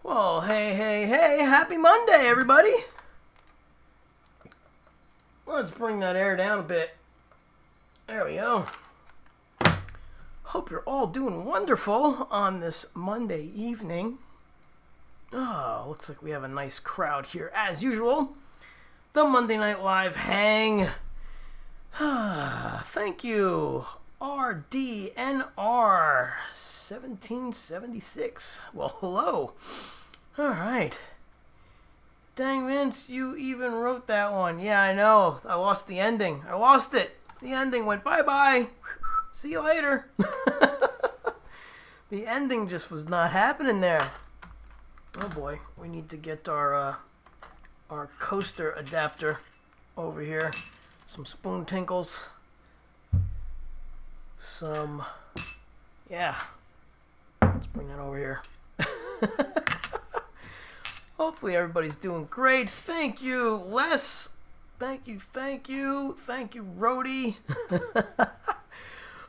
Well, hey, happy Monday, everybody. Let's bring that air down a bit. There we go. Hope you're all doing wonderful on this Monday evening. Oh, looks like we have a nice crowd here as usual. The Monday Night Live hang. Thank you, RDNR 1776. Well, hello. All right. Dang, Vince, you even wrote that one. Yeah, I know. I lost the ending. I lost it. The ending went bye-bye. See you later. The ending just was not happening there. Oh boy, we need to get our coaster adapter over here. Some spoon tinkles. Yeah. Let's bring that over here. Hopefully everybody's doing great. Thank you, Les. Thank you, Rhodey.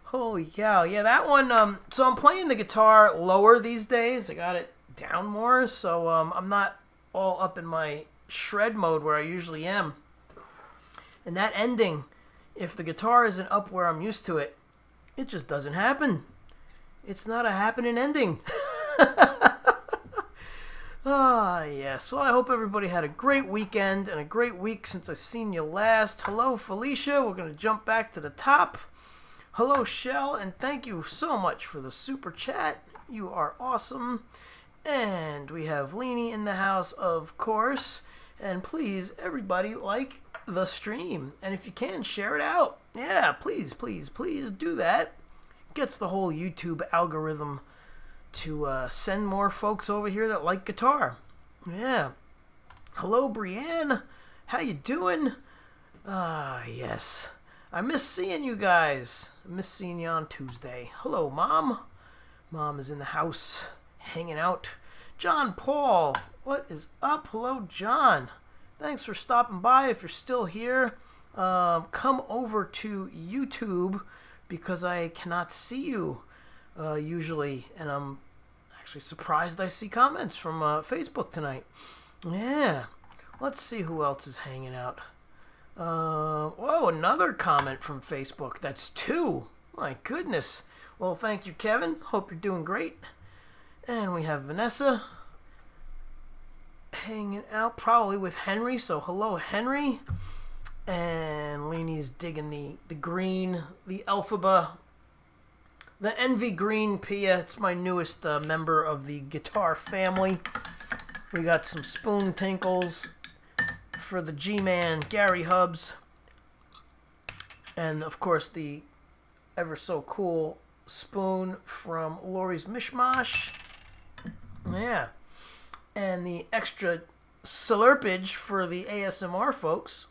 Holy cow. Yeah, that one, so I'm playing the guitar lower these days. I got it down more, so I'm not all up in my shred mode where I usually am. And that ending, if the guitar isn't up where I'm used to it, it just doesn't happen. It's not a happening ending. Yes. Well, I hope everybody had a great weekend and a great week since I've seen you last. Hello, Felicia. We're going to jump back to the top. Hello, Shell, and thank you so much for the super chat. You are awesome. And we have Leanie in the house, of course. And please, everybody, like the stream. And if you can, share it out. Yeah, please do that. Gets the whole YouTube algorithm to send more folks over here that like guitar. Yeah. Hello, Brienne. How you doing? Yes. I miss seeing you guys. I miss seeing you on Tuesday. Hello, Mom. Mom is in the house, hanging out. John Paul, what is up? Hello, John. Thanks for stopping by. If you're still here, come over to YouTube because I cannot see you usually, and I'm actually surprised I see comments from Facebook tonight. Yeah. Let's see who else is hanging out. Whoa, another comment from Facebook. That's 2. My goodness. Well, thank you, Kevin. Hope you're doing great. And we have Vanessa hanging out, probably with Henry. So hello, Henry. And Leanie's digging the green, the Elphaba, the Envy Green Pia. It's my newest member of the guitar family. We got some spoon tinkles for the G-Man, Gary Hubbs. And, of course, the ever so cool spoon from Lori's Mishmash. Yeah. And the extra slurpage for the ASMR folks.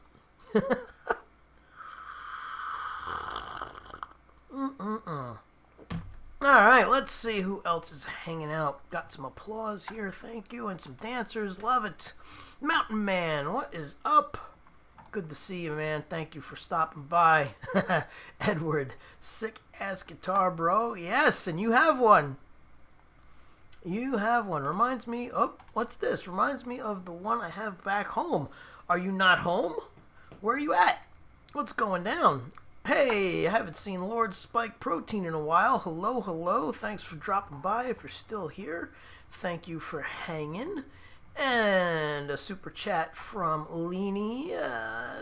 Alright, let's see who else is hanging out. Got some applause here, thank you, and some dancers, love it. Mountain Man, what is up? Good to see you, man. Thank you for stopping by. Edward, sick ass guitar, bro. Yes, and you have one. You have one. Reminds me, what's this? Reminds me of the one I have back home. Are you not home? Where are you at? What's going down? Hey, I haven't seen Lord Spike Protein in a while. Hello. Thanks for dropping by if you're still here. Thank you for hanging. And a super chat from Leanie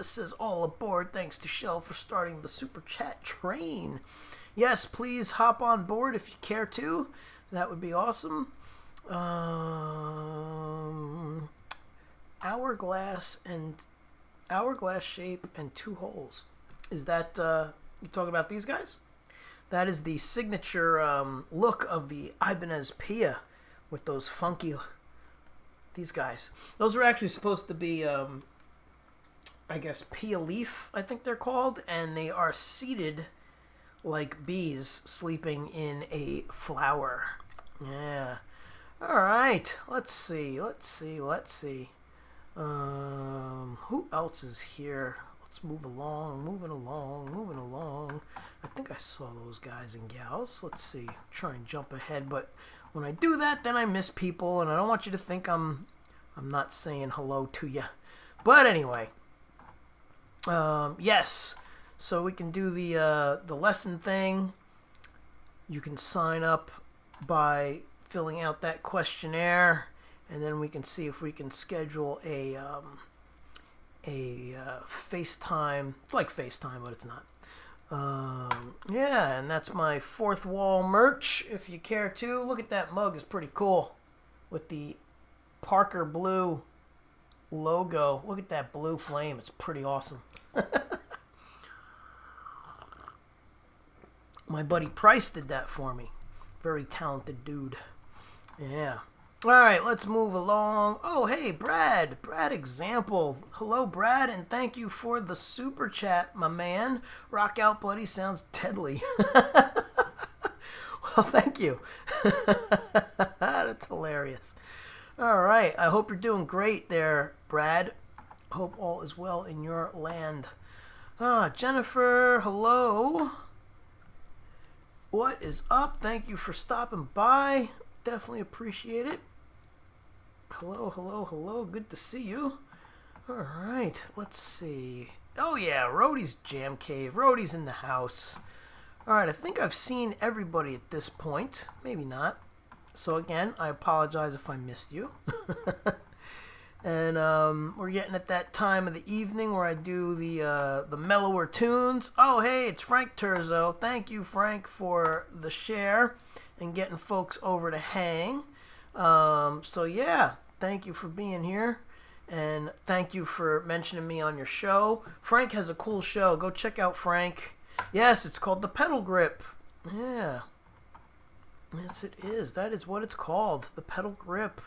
says, all aboard. Thanks to Shell for starting the super chat train. Yes, please hop on board if you care to. That would be awesome. Hourglass shape and 2 holes. Is that, you talking about these guys? That is the signature look of the Ibanez Pia with those funky, these guys. Those are actually supposed to be, I guess, Pia leaf, I think they're called, and they are seated like bees sleeping in a flower. Yeah. All right. Let's see. Who else is here? Let's move along. Moving along. I think I saw those guys and gals. Let's see. Try and jump ahead, but when I do that, then I miss people, and I don't want you to think I'm not saying hello to you. But anyway, yes. So we can do the lesson thing. You can sign up by filling out that questionnaire, and then we can see if we can schedule a FaceTime. It's like FaceTime, but it's not. Yeah, and that's my Fourth Wall merch, if you care to. Look at that mug, it's pretty cool. With the Parker Blue logo. Look at that blue flame, it's pretty awesome. My buddy Price did that for me. Very talented dude. Yeah. Alright, let's move along. Oh, hey, Brad. Brad Example. Hello, Brad, and thank you for the super chat, my man. Rock out, buddy. Sounds deadly. Well, thank you. That's hilarious. Alright, I hope you're doing great there, Brad. Hope all is well in your land. Jennifer, hello. What is up? Thank you for stopping by. Definitely appreciate it. Hello, hello, hello. Good to see you. All right, let's see. Oh, yeah, Rhodey's Jam Cave. Rhodey's in the house. All right, I think I've seen everybody at this point. Maybe not. So, again, I apologize if I missed you. And we're getting at that time of the evening where I do the mellower tunes. Oh, hey, it's Frank Terzo. Thank you, Frank, for the share and getting folks over to hang. So, yeah, thank you for being here. And thank you for mentioning me on your show. Frank has a cool show. Go check out Frank. Yes, it's called The Pedal Grip. Yeah. Yes, it is. That is what it's called. The Pedal Grip.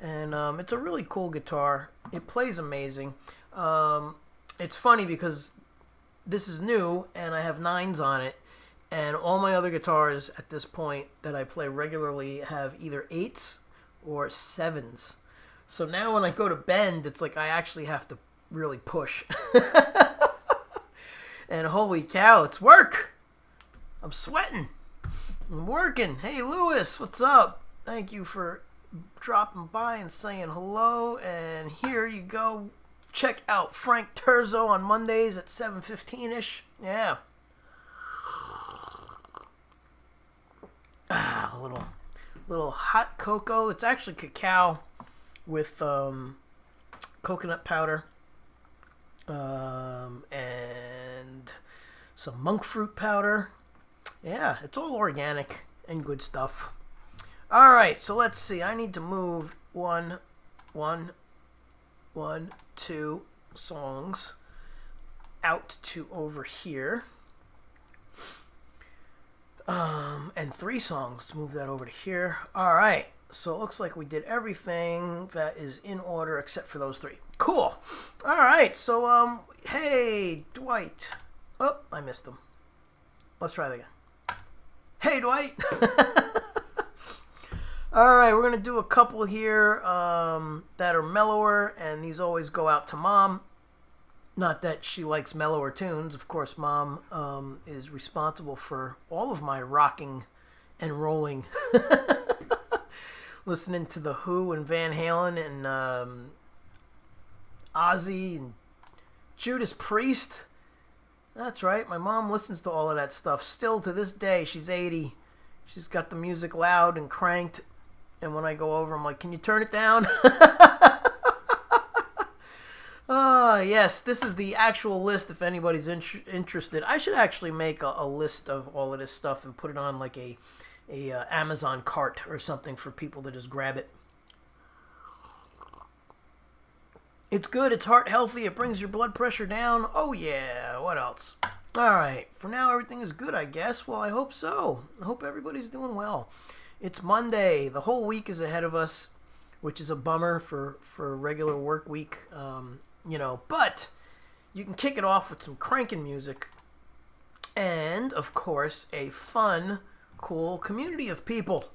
And it's a really cool guitar. It plays amazing. It's funny because this is new and I have 9s on it. And all my other guitars at this point that I play regularly have either 8s or 7s. So now when I go to bend, it's like I actually have to really push. And holy cow, it's work. I'm sweating. I'm working. Hey, Lewis, what's up? Thank you for dropping by and saying hello. And here you go. Check out Frank Terzo on Mondays at 7:15ish. Yeah. A little hot cocoa. It's actually cacao with coconut powder and some monk fruit powder. Yeah, it's all organic and good stuff. All right, so let's see. I need to move one, two songs out to over here. And 3 songs to move that over to here. All right, so it looks like we did everything that is in order except for those 3. Cool. All right, so hey, Dwight. Oh, I missed them. Let's try that again. Hey, Dwight. All right, we're going to do a couple here that are mellower, and these always go out to Mom. Not that she likes mellower tunes. Of course, Mom is responsible for all of my rocking and rolling. Listening to The Who and Van Halen and Ozzy and Judas Priest. That's right, my mom listens to all of that stuff. Still to this day, she's 80. She's got the music loud and cranked. And when I go over, I'm like, can you turn it down? Yes, this is the actual list if anybody's interested. I should actually make a list of all of this stuff and put it on like a Amazon cart or something for people to just grab it. It's good, it's heart healthy, it brings your blood pressure down. Oh yeah, what else? Alright, for now everything is good, I guess. Well, I hope so. I hope everybody's doing well. It's Monday. The whole week is ahead of us, which is a bummer for a regular work week. But you can kick it off with some cranking music and, of course, a fun, cool community of people.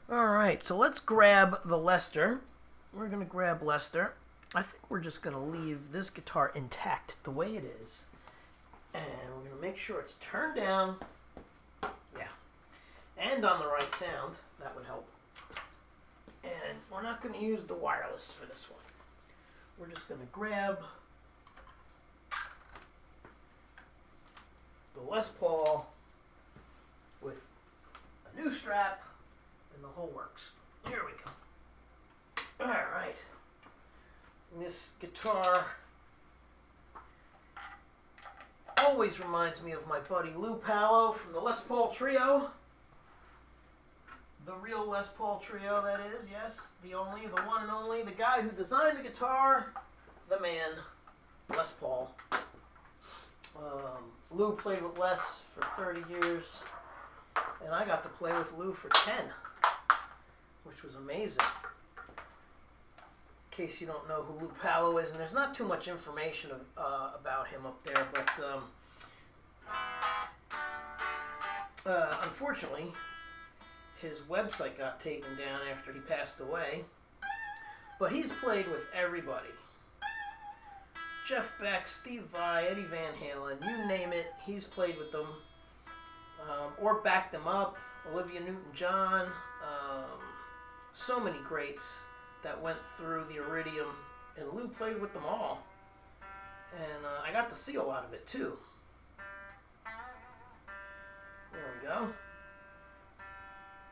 All right, so let's grab the Lester. We're going to grab Lester. I think we're just going to leave this guitar intact the way it is. And we're going to make sure it's turned down. Yeah. And on the right sound. That would help. And we're not going to use the wireless for this one. We're just going to grab the Les Paul with a new strap and the whole works. Here we go. Alright. This guitar always reminds me of my buddy Lou Pallow from the Les Paul Trio. The real Les Paul Trio, that is, yes. The one and only, the guy who designed the guitar, the man, Les Paul. Lou played with Les for 30 years, and I got to play with Lou for 10, which was amazing. In case you don't know who Lou Pallow is, and there's not too much information about him up there, but unfortunately, his website got taken down after he passed away. But he's played with everybody. Jeff Beck, Steve Vai, Eddie Van Halen, you name it, he's played with them. Or backed them up. Olivia Newton-John. So many greats that went through the Iridium. And Lou played with them all. And I got to see a lot of it too. There we go.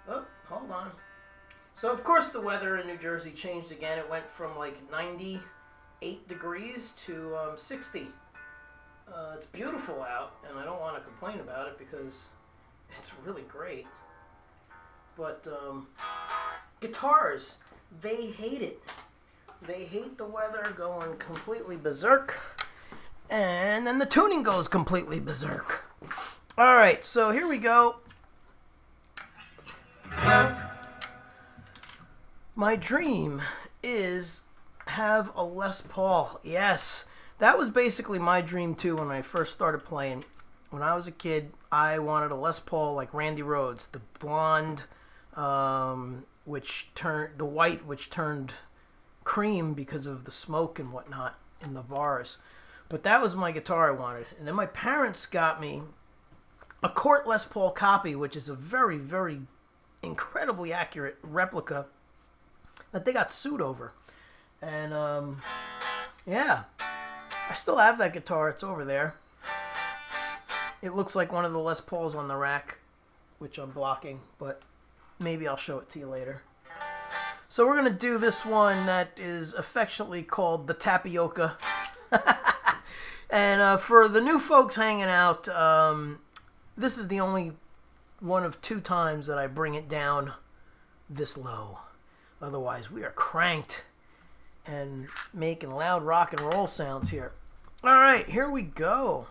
Oh, hold on. So, of course, the weather in New Jersey changed again. It went from like 98 degrees to 60. It's beautiful out, and I don't want to complain about it because it's really great. But guitars, they hate it. They hate the weather going completely berserk, and then the tuning goes completely berserk. All right, so here we go. My dream is have a Les Paul. Yes, that was basically my dream too when I first started playing. When I was a kid, I wanted a Les Paul like Randy Rhoads, the blonde, which turned the white, which turned cream because of the smoke and whatnot in the bars. But that was my guitar I wanted. And then my parents got me a Cort Les Paul copy, which is a very, very incredibly accurate replica that they got sued over. And yeah, I still have that guitar. It's over there. It looks like one of the Les Pauls on the rack, which I'm blocking, but maybe I'll show it to you later. So we're going to do this one that is affectionately called the Tapioca. And for the new folks hanging out, this is the only one of 2 times that I bring it down this low. Otherwise, we are cranked and making loud rock and roll sounds here. All right, here we go.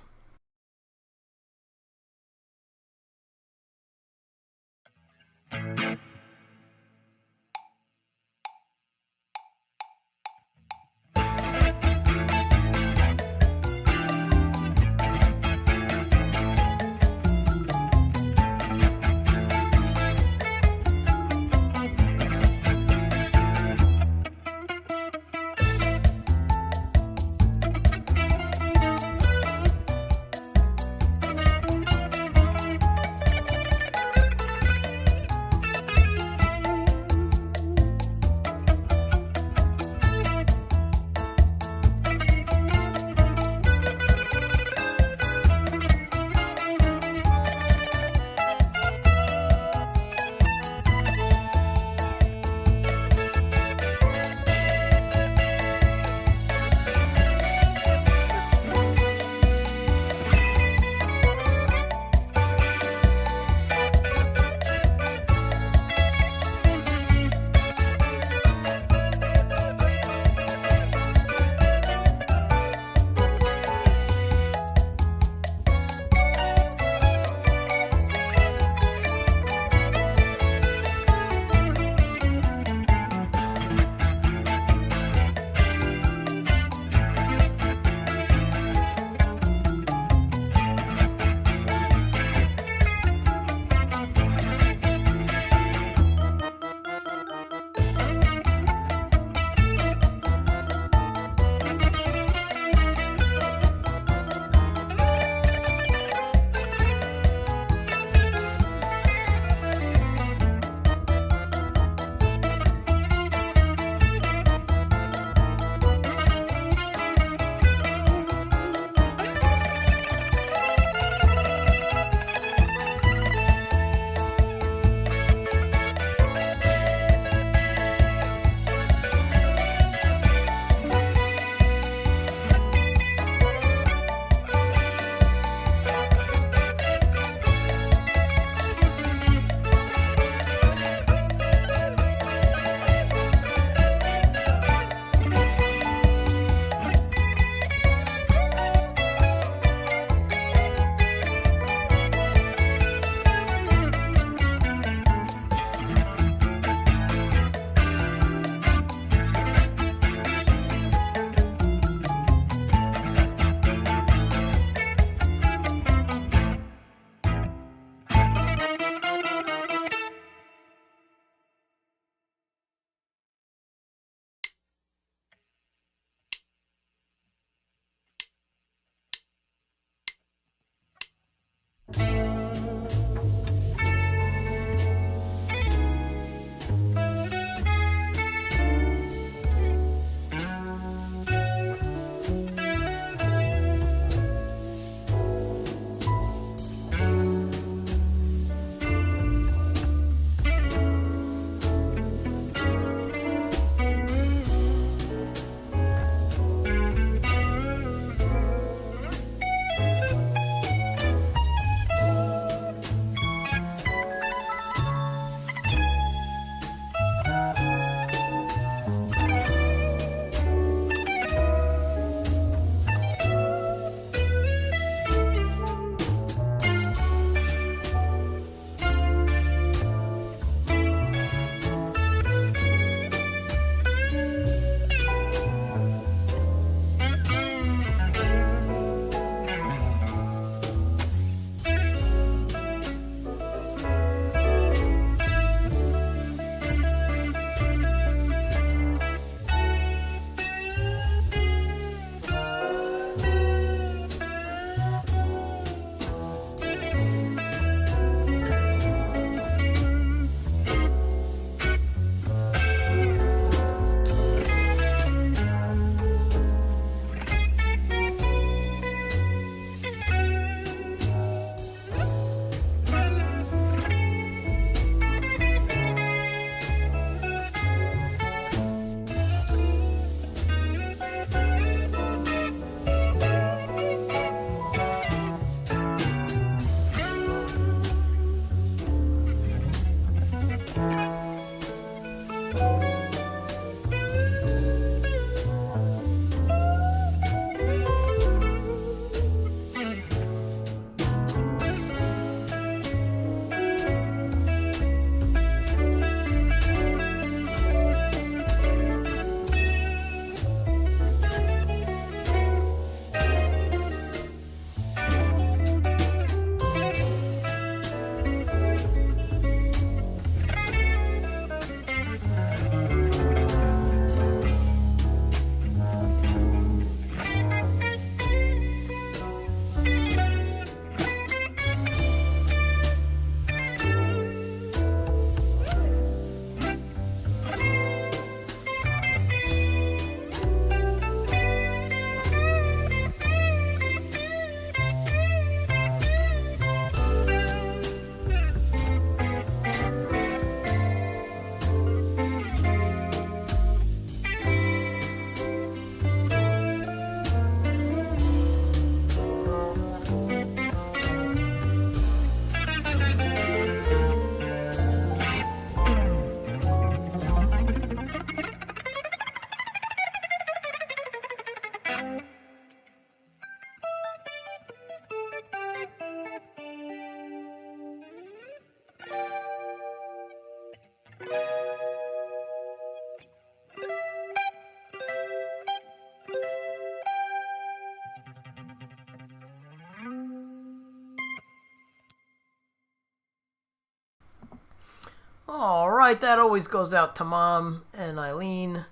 All right, that always goes out to Mom and Eileen.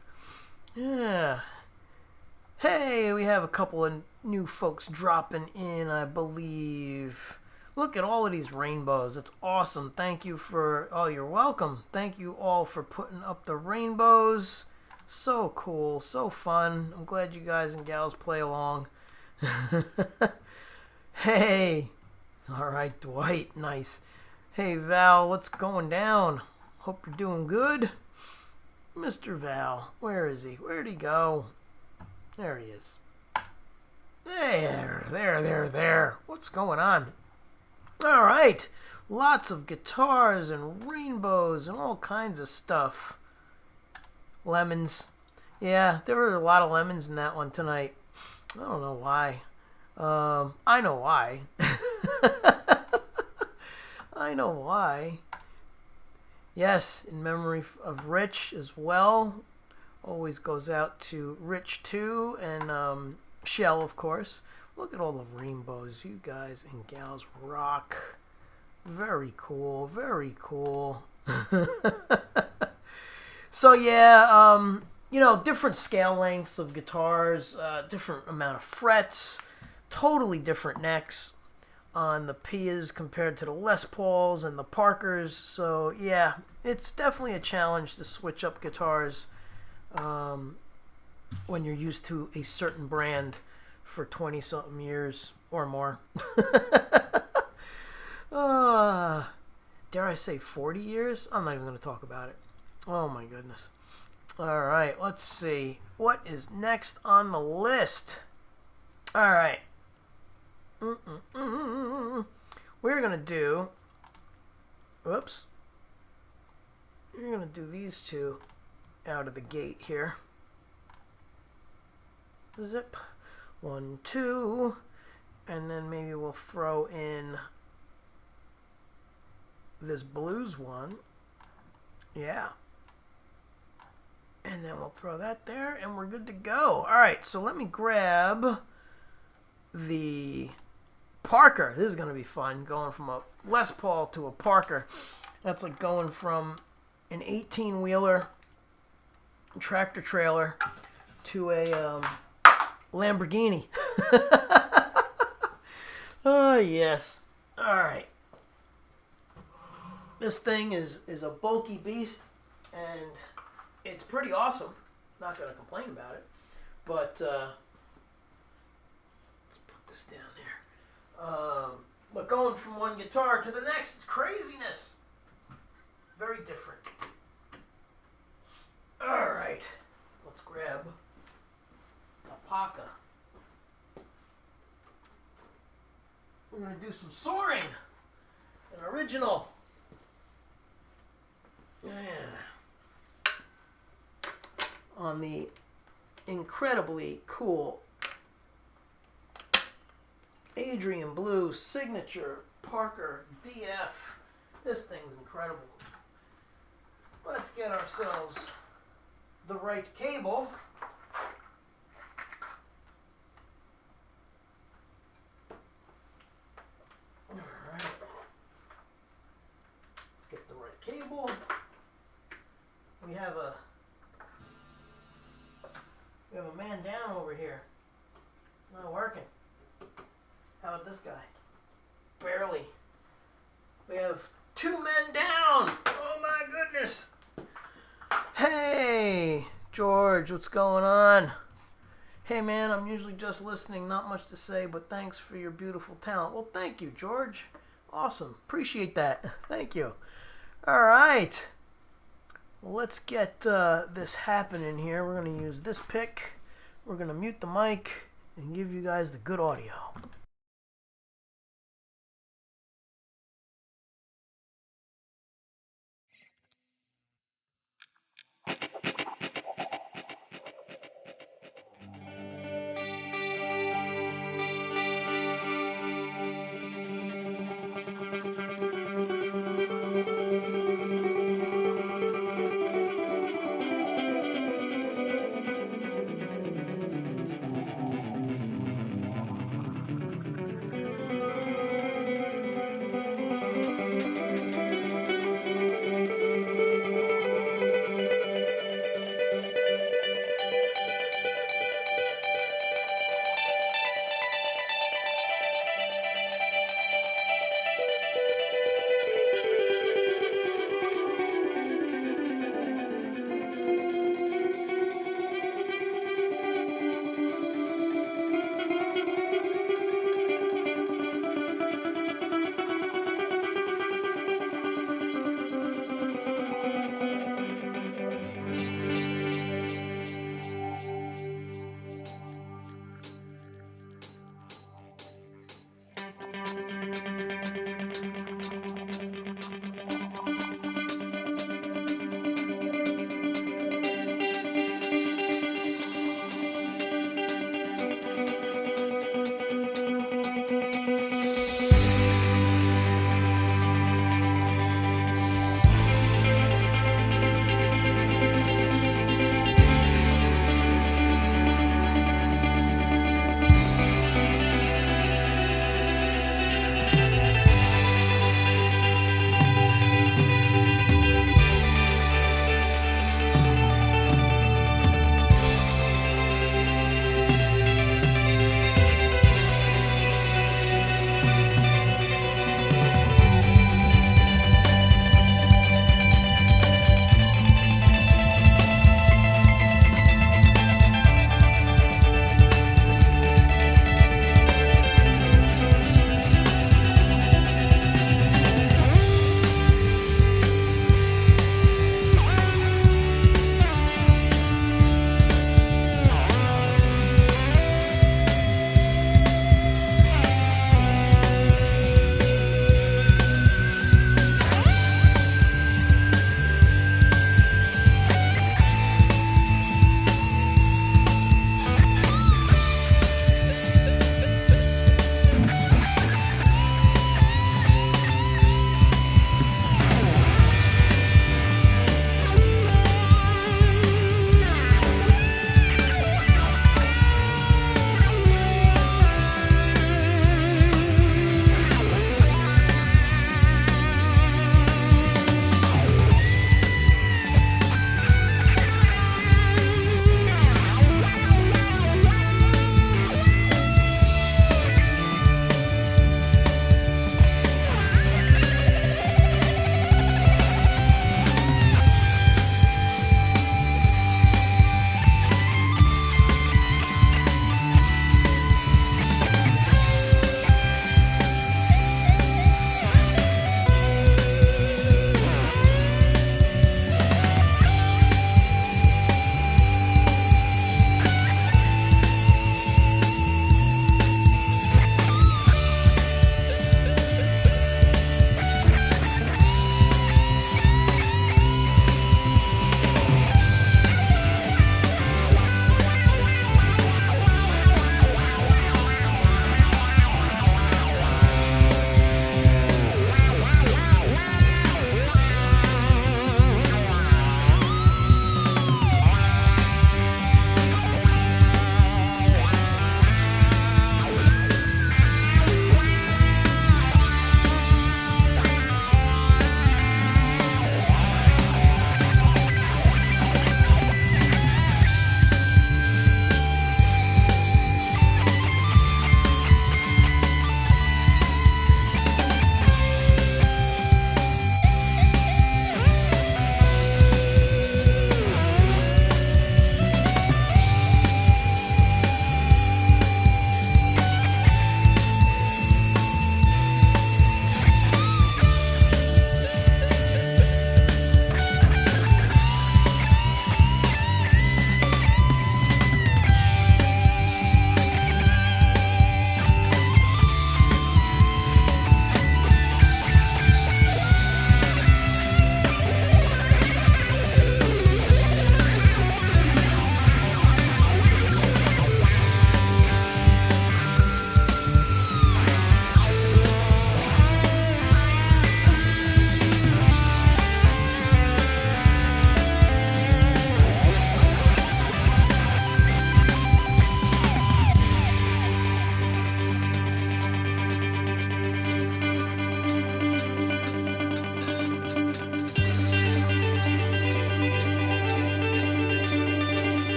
Yeah. Hey, we have a couple of new folks dropping in, I believe. Look at all of these rainbows. It's awesome. Thank you for... Oh, you're welcome. Thank you all for putting up the rainbows. So cool. So fun. I'm glad you guys and gals play along. Hey. All right, Dwight. Nice. Hey, Val. What's going down? Hope you're doing good. Mr. Val. Where is he? Where'd he go? There he is. There. What's going on? All right. Lots of guitars and rainbows and all kinds of stuff. Lemons. Yeah, there were a lot of lemons in that one tonight. I don't know why. I know why. I know why. Yes, in memory of Rich as well. Always goes out to Rich too, and Shell, of course. Look at all the rainbows. You guys and gals rock. Very cool. Very cool. So yeah, different scale lengths of guitars, different amount of frets, totally different necks on the Pias compared to the Les Pauls and the Parkers. So yeah, it's definitely a challenge to switch up guitars when you're used to a certain brand for 20-something years or more. Dare I say 40 years? I'm not even going to talk about it. Oh my goodness. All right, let's see. What is next on the list? All right. We're going to do... Whoops. We're going to do these two out of the gate here. Zip. 1, 2. And then maybe we'll throw in this blues one. Yeah. And then we'll throw that there, and we're good to go. All right, so let me grab the Parker. This is going to be fun, going from a Les Paul to a Parker. That's like going from an 18-wheeler tractor trailer to a Lamborghini. Oh, yes. All right. This thing is a bulky beast, and it's pretty awesome. Not going to complain about it. But let's put this down there. But going from one guitar to the next, it's craziness. Very different. All right. Let's grab a Paca. We're going to do some soaring. An original. Yeah. On the incredibly cool Adrian Blue Signature Parker DF. This thing's incredible. Let's get ourselves the right cable. Alright. Let's get the right cable. We have a man down over here. It's not working. How about this guy? Barely. We have 2 men down. Oh my goodness. Hey, George, what's going on? Hey man, I'm usually just listening, not much to say, but thanks for your beautiful talent. Well, thank you, George. Awesome. Appreciate that. Thank you. All right. Well, let's get this happening here. We're going to use this pick. We're going to mute the mic and give you guys the good audio.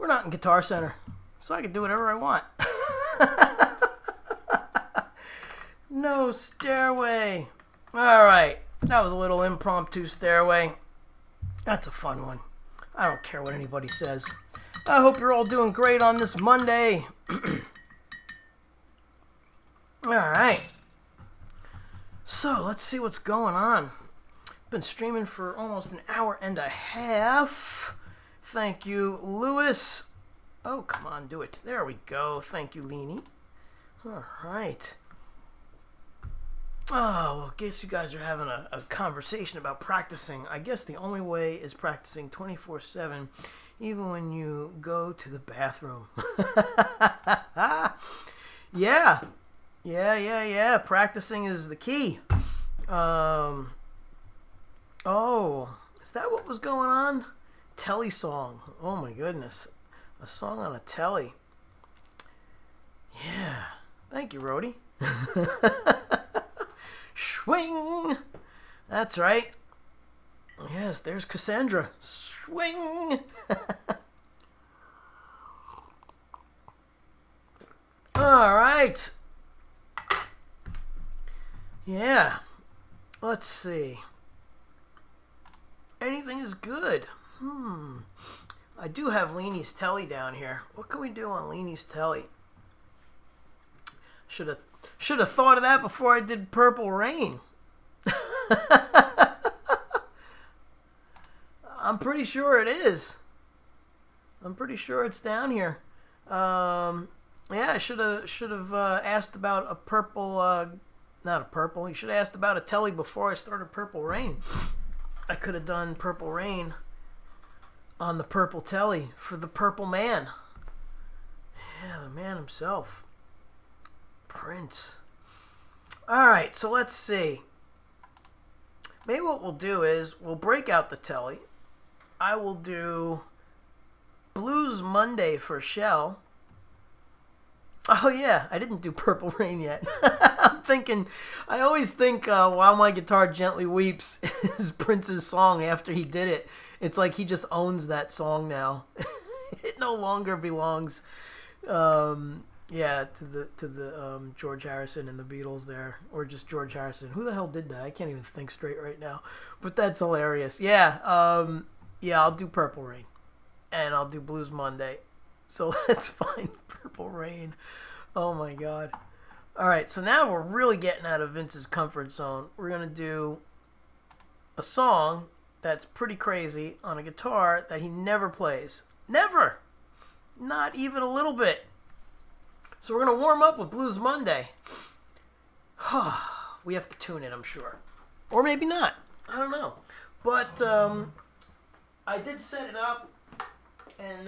We're not in Guitar Center, so I can do whatever I want. No stairway. All right, that was a little impromptu stairway. That's a fun one. I don't care what anybody says. I hope you're all doing great on this Monday. All right. So let's see what's going on. Been streaming for almost an hour and a half. Thank you, Lewis. Oh, come on, do it. There we go. Thank you, Leanie. All right. Oh, well, I guess you guys are having a conversation about practicing. I guess the only way is practicing 24/7, even when you go to the bathroom. Yeah. Practicing is the key. Oh, is that what was going on? Telly song. Oh my goodness. A song on a telly. Yeah. Thank you, Rhodey. Swing. That's right. Yes, there's Cassandra. Swing. All right. Yeah. Let's see. Anything is good. I do have Leanie's Telly down here. What can we do on Leanie's Telly? Should have thought of that before I did Purple Rain. I'm pretty sure it is. I'm pretty sure it's down here. Yeah, I should have asked about a purple. Not a purple. You should have asked about a telly before I started Purple Rain. I could have done Purple Rain on the purple telly for the Purple Man. Yeah, the man himself. Prince. Alright, so let's see. Maybe what we'll do is we'll break out the telly. I will do Blues Monday for Shell. Oh yeah, I didn't do Purple Rain yet. I'm thinking, I always think While My Guitar Gently Weeps is Prince's song after he did it. It's like he just owns that song now. It no longer belongs, to the George Harrison and the Beatles there, or just George Harrison. Who the hell did that? I can't even think straight right now. But that's hilarious. Yeah, I'll do Purple Rain, and I'll do Blues Monday. So let's find Purple Rain. Oh my God. All right, so now we're really getting out of Vince's comfort zone. We're going to do a song that's pretty crazy on a guitar that he never plays. Never! Not even a little bit. So we're going to warm up with Blues Monday. We have to tune it, I'm sure. Or maybe not. I don't know. But I did set it up and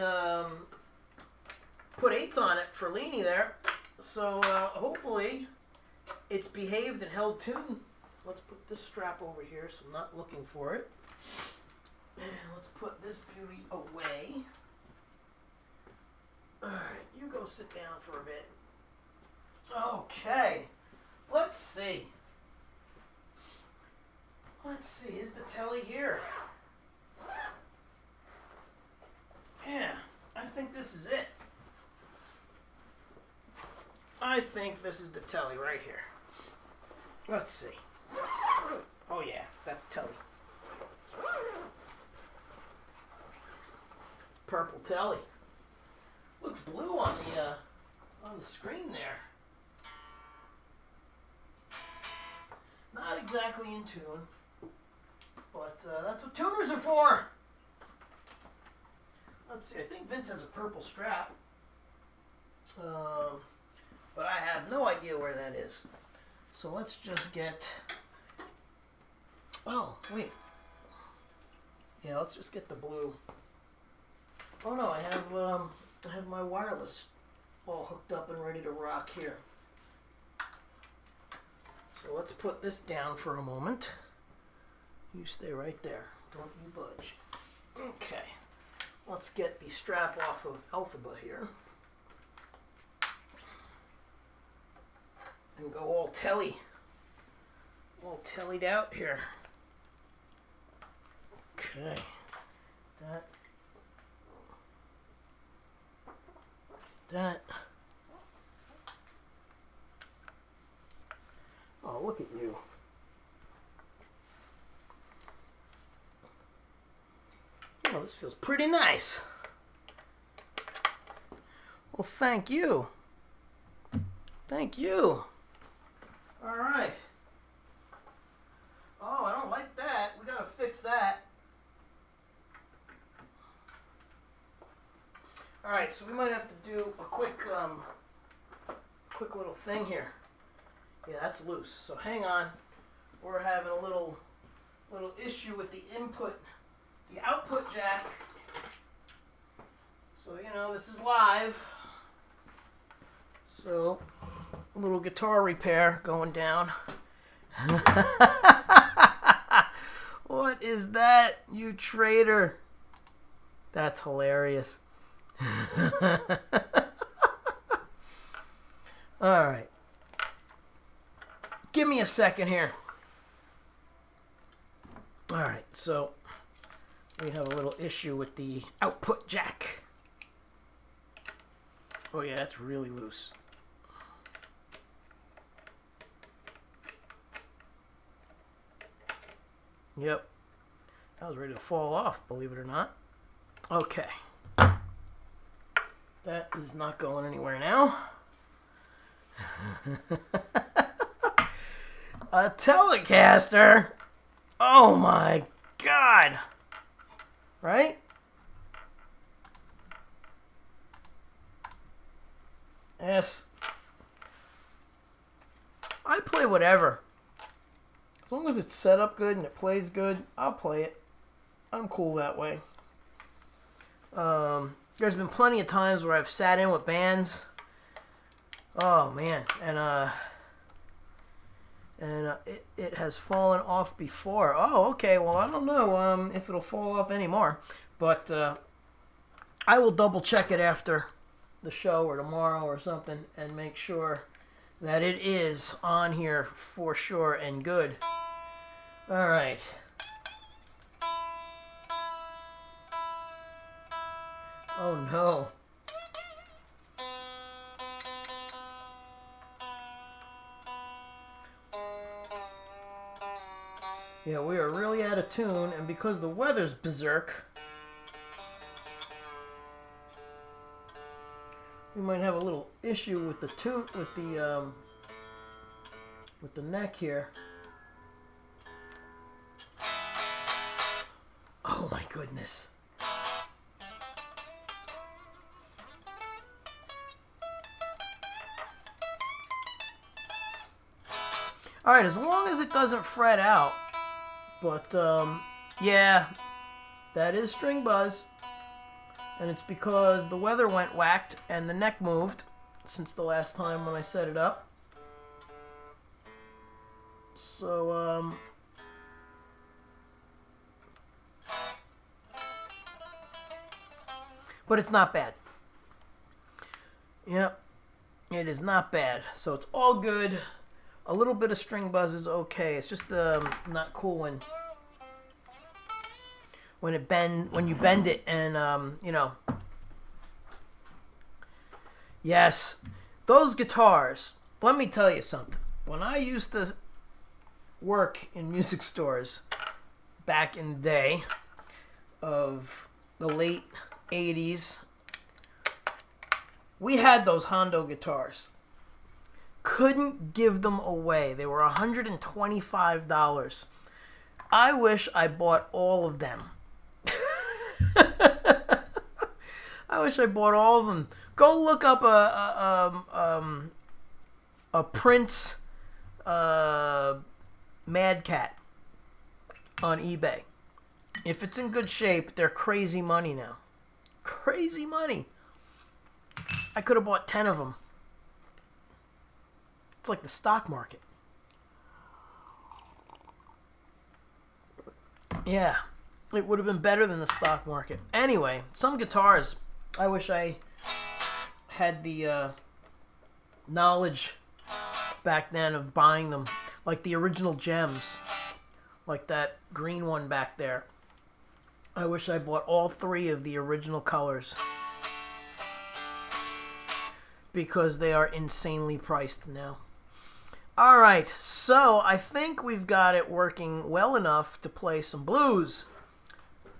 put 8s on it for Leanie there. So hopefully it's behaved and held tune. Let's put this strap over here so I'm not looking for it. And let's put this beauty away. Alright, you go sit down for a bit. Okay. Let's see. Is the telly here? Yeah, I think this is it. I think this is the telly right here. Let's see. Oh yeah, that's telly. Purple telly. Looks blue on the screen there. Not exactly in tune, but that's what tuners are for. Let's see. I think Vince has a purple strap, but I have no idea where that is. So let's just get. Oh wait. Yeah, let's just get the blue. Oh no, I have my wireless all hooked up and ready to rock here. So let's put this down for a moment. You stay right there. Don't you budge. Okay. Let's get the strap off of Alphaba here. And go all telly. All tellied out here. Okay. That. that. Oh, look at you. Oh, this feels pretty nice. Well, thank you. Thank you. All right. Oh, I don't like that. We gotta fix that. All right, so we might have to do a quick little thing here. Yeah, that's loose. So hang on. We're having a little issue with the output jack. So, you know, this is live. So, a little guitar repair going down. What is that, you traitor? That's hilarious. All right. Give me a second here. All right, so we have a little issue with the output jack. Oh yeah, that's really loose. Yep. That was ready to fall off, believe it or not. Okay. That is not going anywhere now. A Telecaster? Oh my God. Right? Yes. I play whatever. As long as it's set up good and it plays good, I'll play it. I'm cool that way. There's been plenty of times where I've sat in with bands. Oh man, and it has fallen off before. Oh, okay. Well, I don't know if it'll fall off anymore, but I will double check it after the show or tomorrow or something and make sure that it is on here for sure and good. All right. Oh no. Yeah, we are really out of tune, and because the weather's berserk, we might have a little issue with the tune, with the neck here. Oh my goodness. All right, as long as it doesn't fret out. But, yeah, that is string buzz. And it's because the weather went whacked and the neck moved since the last time when I set it up. So, but it's not bad. Yep, it is not bad. So it's all good. A little bit of string buzz is okay. It's just not cool when you bend it and you know. Yes, those guitars. Let me tell you something. When I used to work in music stores back in the day of the late 80s, we had those Hondo guitars. Couldn't give them away. They were $125. I wish I bought all of them. I wish I bought all of them. Go look up a Prince Mad Cat on eBay. If it's in good shape, they're crazy money now. Crazy money. I could have bought 10 of them. It's like the stock market. Yeah, it would have been better than the stock market. Anyway, some guitars, I wish I had the knowledge back then of buying them. Like the original gems. Like that green one back there. I wish I bought all 3 of the original colors. because they are insanely priced now. All right, so I think we've got it working well enough to play some blues.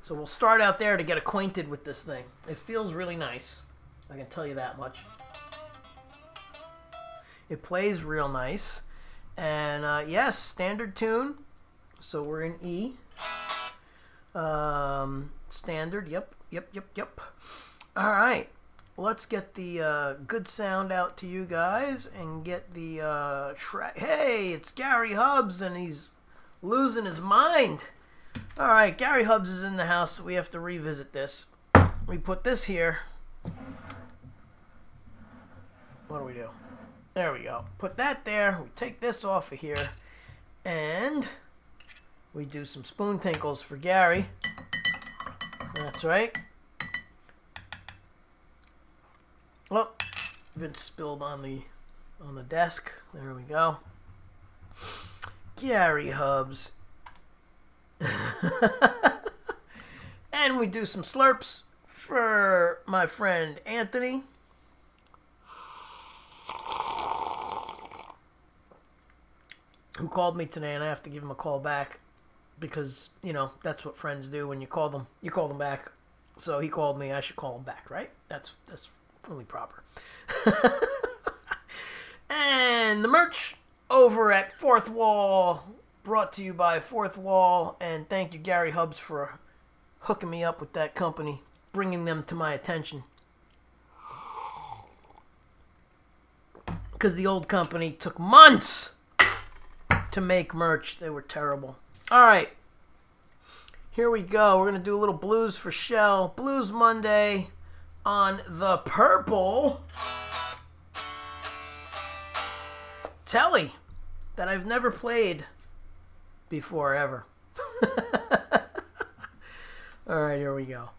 So we'll start out there to get acquainted with this thing. It feels really nice. I can tell you that much. It plays real nice. And yes, standard tune. So we're in E. Standard, yep. All right. Let's get the good sound out to you guys and get the track. Hey, it's Gary Hubbs, and he's losing his mind. All right, Gary Hubbs is in the house, so we have to revisit this. We put this here. What do we do? There we go. Put that there. We take this off of here, and we do some spoon tinkles for Gary. That's right. Oh, been spilled on the desk. There we go. Gary Hubbs. And we do some slurps for my friend Anthony. Who called me today, and I have to give him a call back because, you know, that's what friends do. When you call them back. So he called me, I should call him back, right? That's only proper. And the merch over at Fourth Wall, brought to you by Fourth Wall, and thank you, Gary Hubbs, for hooking me up with that company, bringing them to my attention. Because the old company took months to make merch. They were terrible. All right. Here we go. We're going to do a little blues for Shell. Blues Monday on the purple telly that I've never played before, ever. All right, here we go.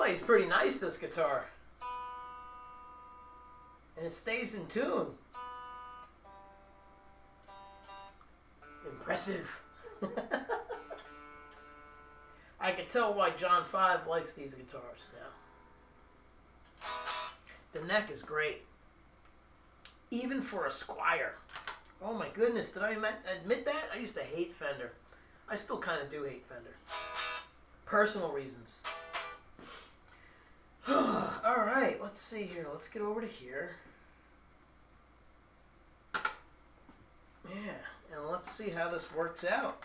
plays pretty nice, this guitar. And it stays in tune. Impressive. I can tell why John 5 likes these guitars now. The neck is great. Even for a Squier. Oh my goodness, did I admit that? I used to hate Fender. I still kind of do hate Fender. Personal reasons. Alright, let's see here. Let's get over to here. Yeah, and let's see how this works out.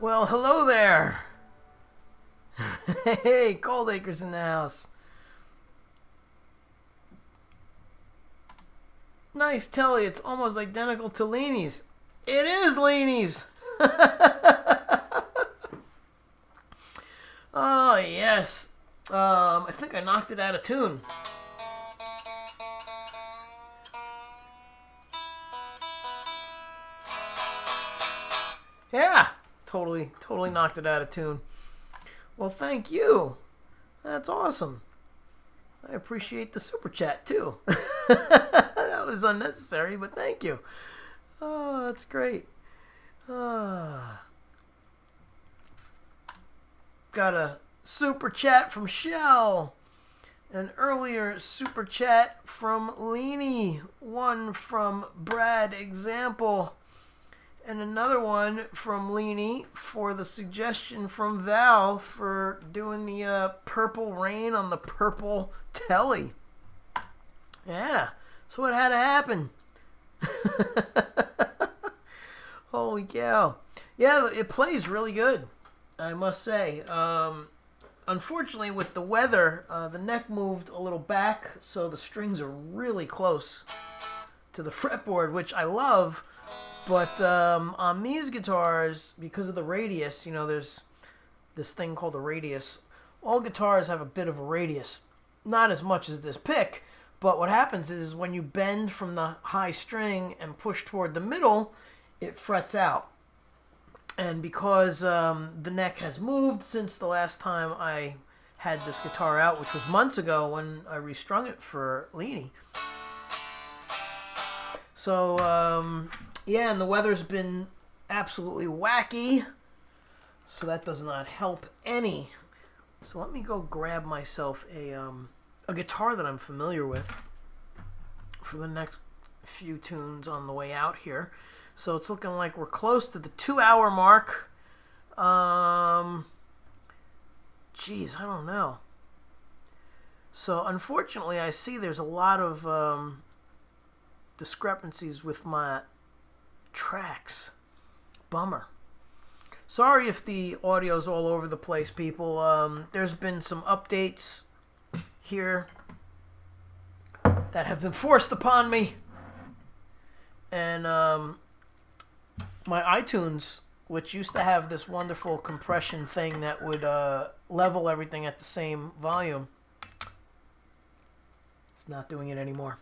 Well, hello there. Hey, Cold Acres in the house. Nice telly. It's almost identical to Leanie's. It is Leanie's. Oh, yes. I think I knocked it out of tune. Yeah, totally knocked it out of tune. Well, thank you. That's awesome. I appreciate the super chat too. That was unnecessary, but thank you. Oh, that's great. Got a super chat from Shell. An earlier super chat from Leanie. One from Brad Example. And another one from Leanie for the suggestion from Val for doing the purple rain on the purple telly. Yeah, so it had to happen. Holy cow. Yeah, it plays really good, I must say. Unfortunately, with the weather, the neck moved a little back, so the strings are really close to the fretboard, which I love. But on these guitars, because of the radius, you know, there's this thing called a radius. All guitars have a bit of a radius. Not as much as this pick, but what happens is when you bend from the high string and push toward the middle, it frets out. And because the neck has moved since the last time I had this guitar out, which was months ago when I restrung it for Leanie. So, yeah, and the weather's been absolutely wacky, so that does not help any. So let me go grab myself a guitar that I'm familiar with for the next few tunes on the way out here. So it's looking like we're close to the 2-hour mark. Geez, I don't know. So unfortunately, I see there's a lot of discrepancies with my tracks. Bummer. Sorry if the audio's all over the place, people. There's been some updates here that have been forced upon me. And my iTunes, which used to have this wonderful compression thing that would level everything at the same volume, it's not doing it anymore.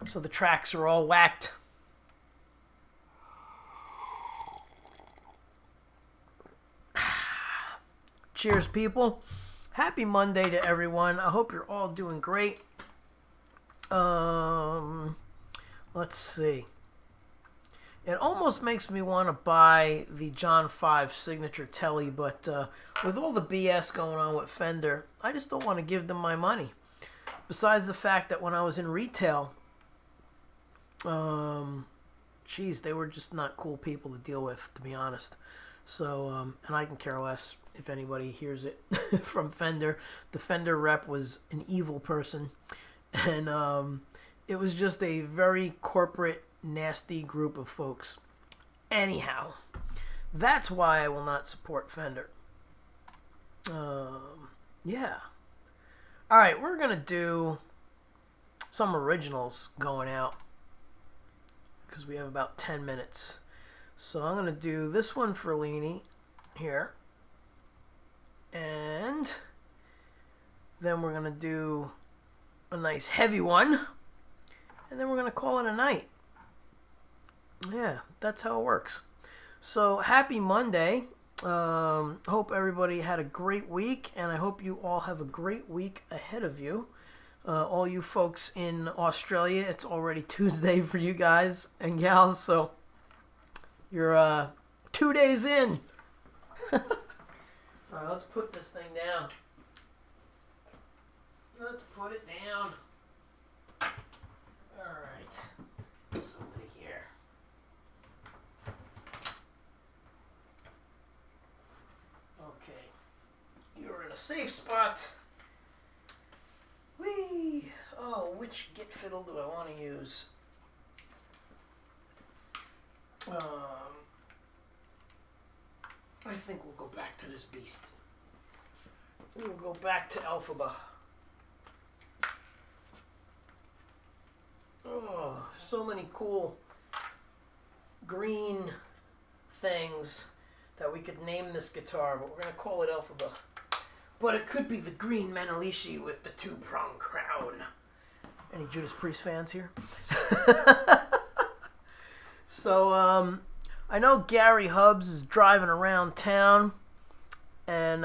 So the tracks are all whacked. Cheers, people. Happy Monday to everyone. I hope you're all doing great. Let's see. It almost makes me want to buy the John 5 signature telly, but with all the BS going on with Fender, I just don't want to give them my money. Besides the fact that when I was in retail, geez, they were just not cool people to deal with, to be honest. So, and I can care less if anybody hears it from Fender. The Fender rep was an evil person, and it was just a very corporate, nasty group of folks. Anyhow, that's why I will not support Fender. Yeah. All right, we're going to do some originals going out because we have about 10 minutes. So I'm going to do this one for Leanie here. And then we're going to do a nice heavy one. And then we're going to call it a night. Yeah, that's how it works. So happy Monday. Hope everybody had a great week. And I hope you all have a great week ahead of you. All you folks in Australia, it's already Tuesday for you guys and gals. So you're 2 days in. Alright, let's put this thing down. Let's put it down. Alright. Let's put somebody here. Okay. You're in a safe spot. Whee! Oh, which git fiddle do I want to use? I think we'll go back to this beast. We'll go back to Elphaba. Oh, so many cool green things that we could name this guitar, but we're going to call it Elphaba. But it could be the green Manalishi with the two-prong crown. Any Judas Priest fans here? So, I know Gary Hubbs is driving around town, and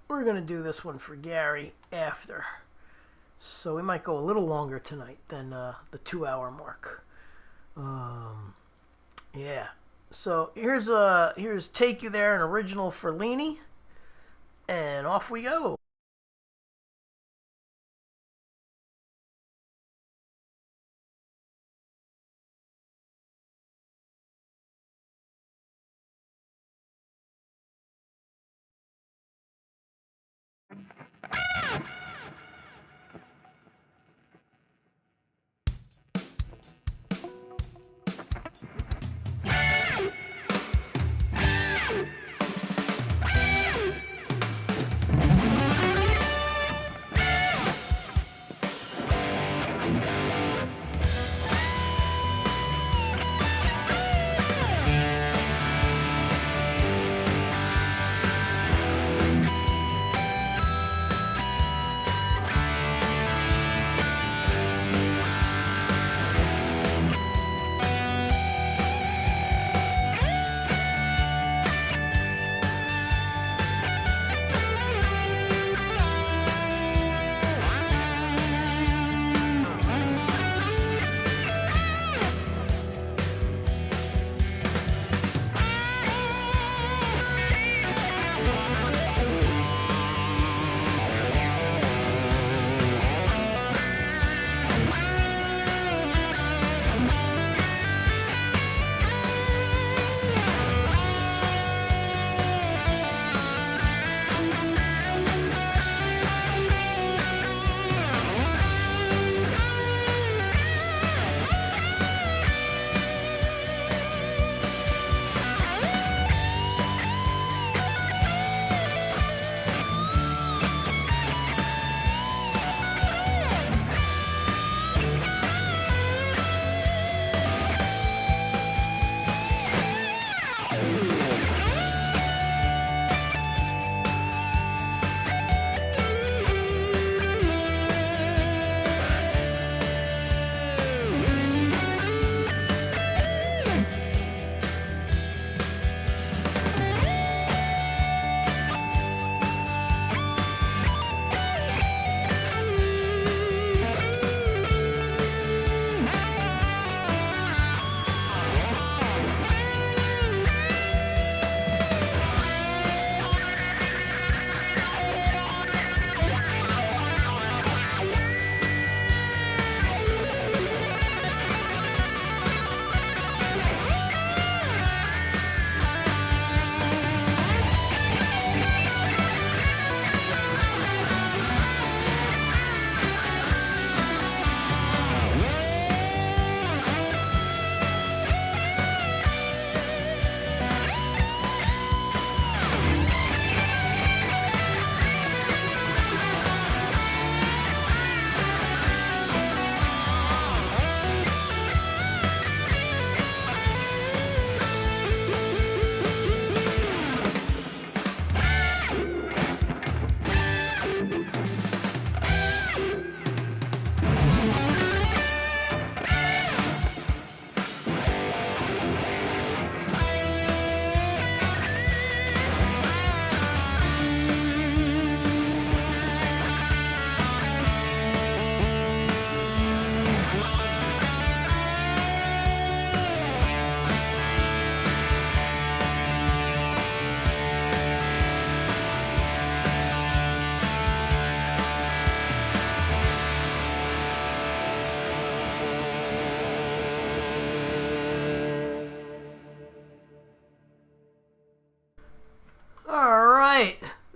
we're going to do this one for Gary after. So we might go a little longer tonight than the 2-hour mark. Yeah. So here's Take You There, an original for Leany, and off we go.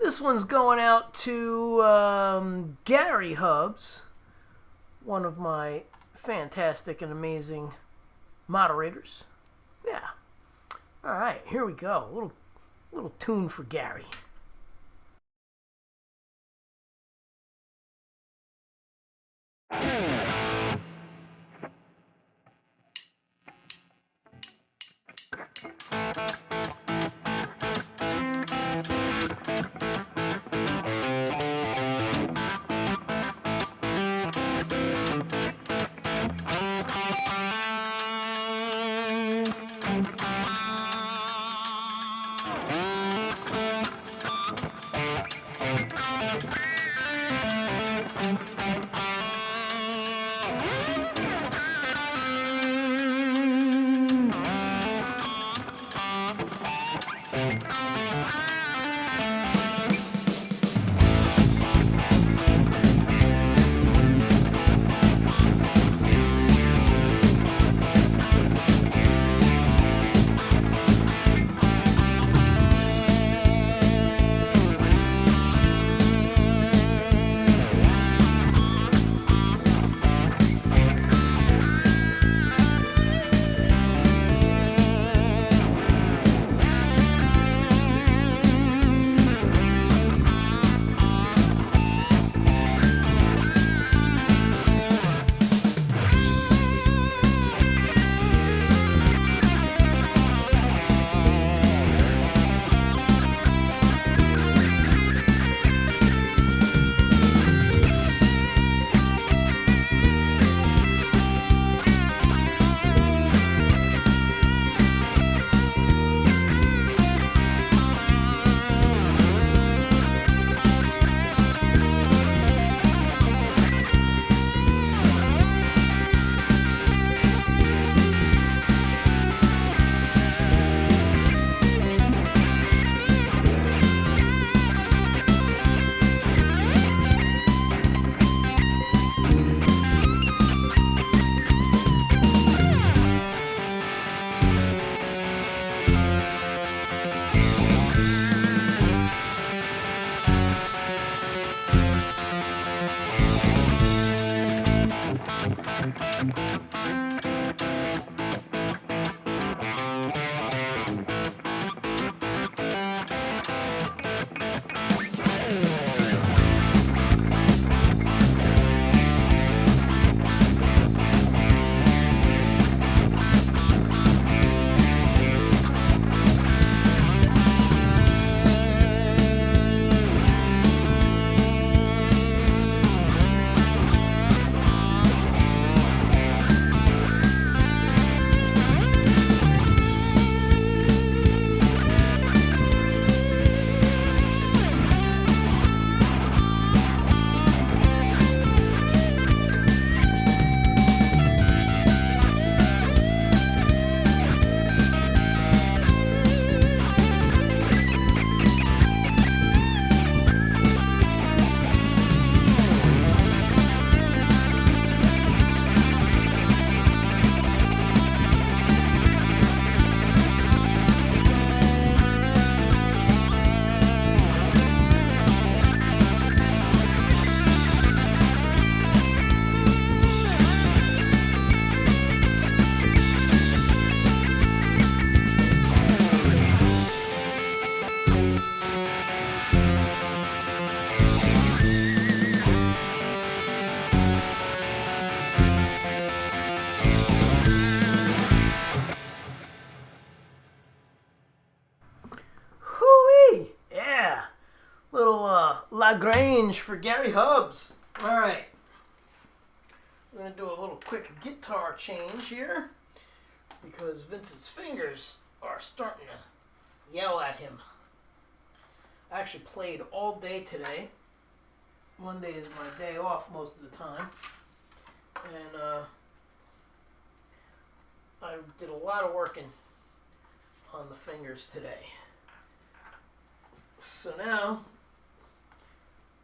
This one's going out to Gary Hubbs, one of my fantastic and amazing moderators. Yeah. All right, here we go. A little tune for Gary. Lagrange for Gary Hubbs. Alright. We're going to do a little quick guitar change here because Vince's fingers are starting to yell at him. I actually played all day today. Monday is my day off most of the time. And I did a lot of working on the fingers today. So now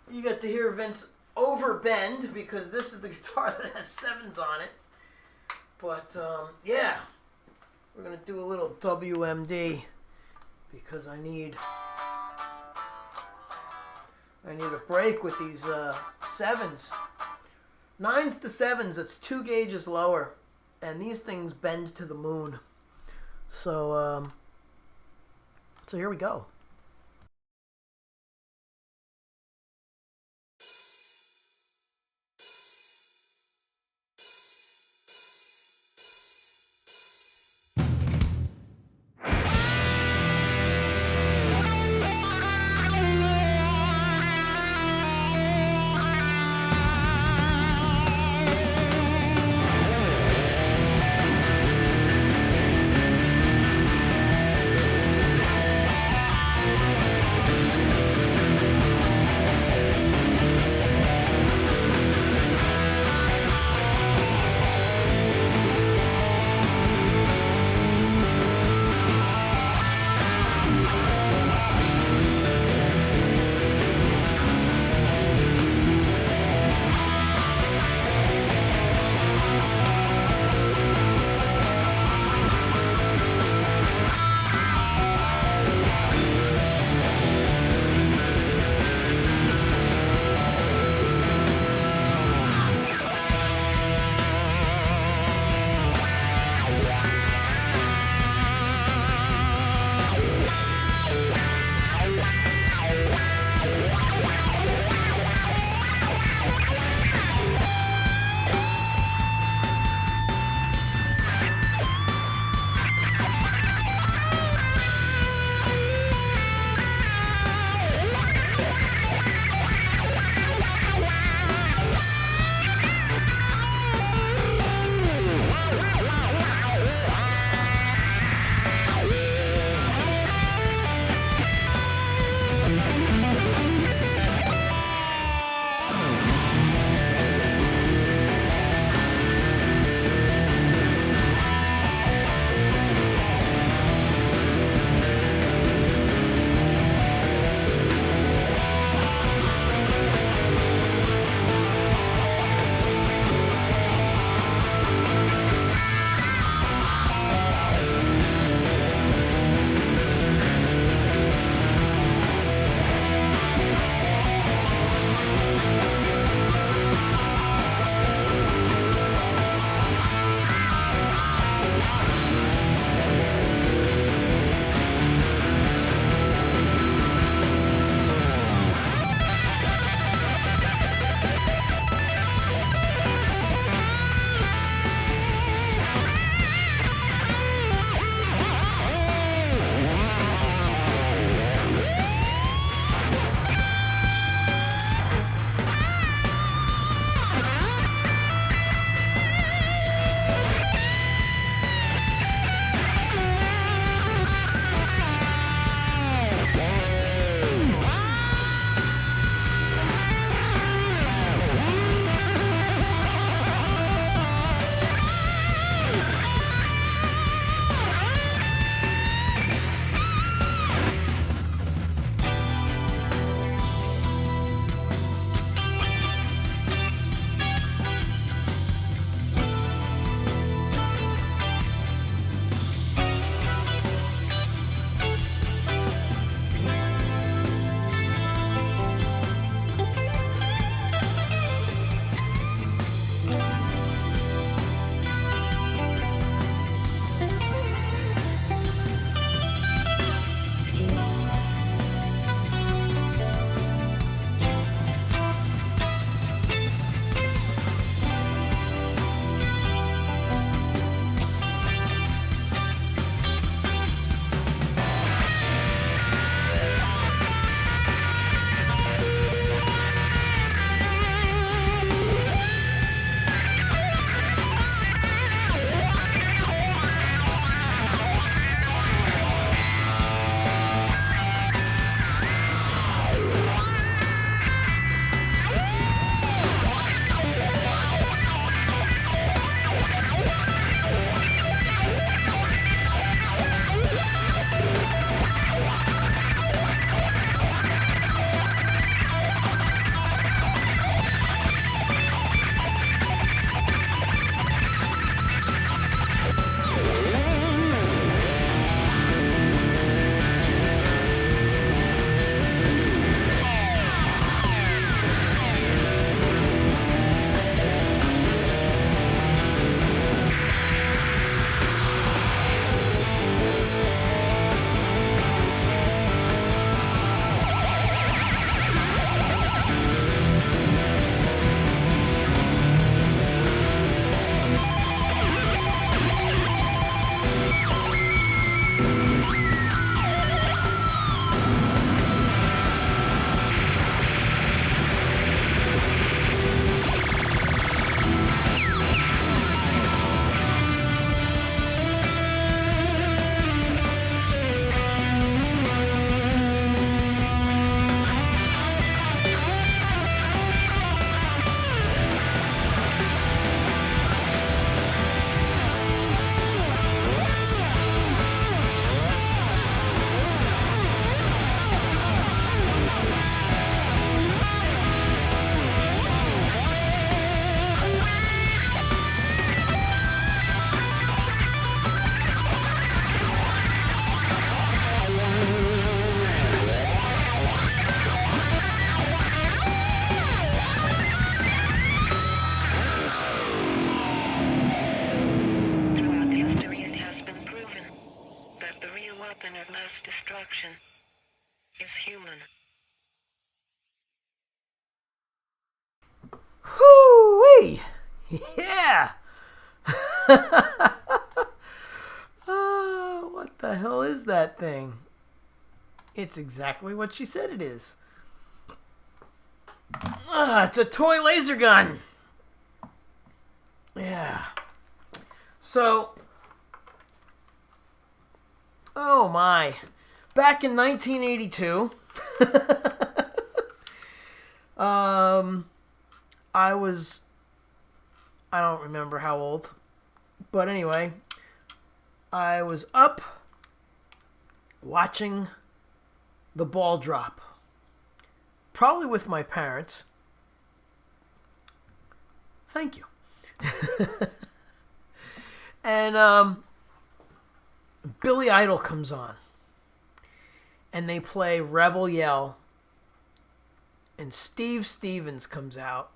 you get to hear Vince overbend because this is the guitar that has sevens on it. But yeah, we're going to do a little WMD because I need a break with these sevens. Nines to sevens, that's 2 gauges lower. And these things bend to the moon. So So here we go. destruction is human. Hoo-wee! Yeah! What the hell is that thing? It's exactly what she said it is. It's a toy laser gun. Yeah. So, oh my. Back in 1982, I don't remember how old, but anyway, I was up watching the ball drop. Probably with my parents. Thank you. And Billy Idol comes on. And they play Rebel Yell. And Steve Stevens comes out.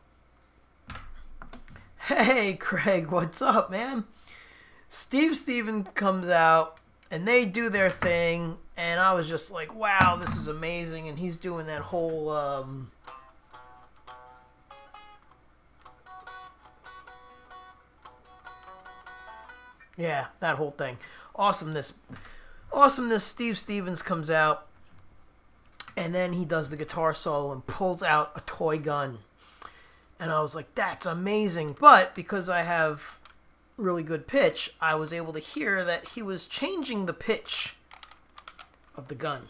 Hey, Craig, what's up, man? Steve Stevens comes out. And they do their thing. And I was just like, wow, this is amazing. And he's doing that whole... yeah, that whole thing. Awesomeness. Steve Stevens comes out. And then he does the guitar solo and pulls out a toy gun. And I was like, that's amazing. But because I have really good pitch, I was able to hear that he was changing the pitch of the gun.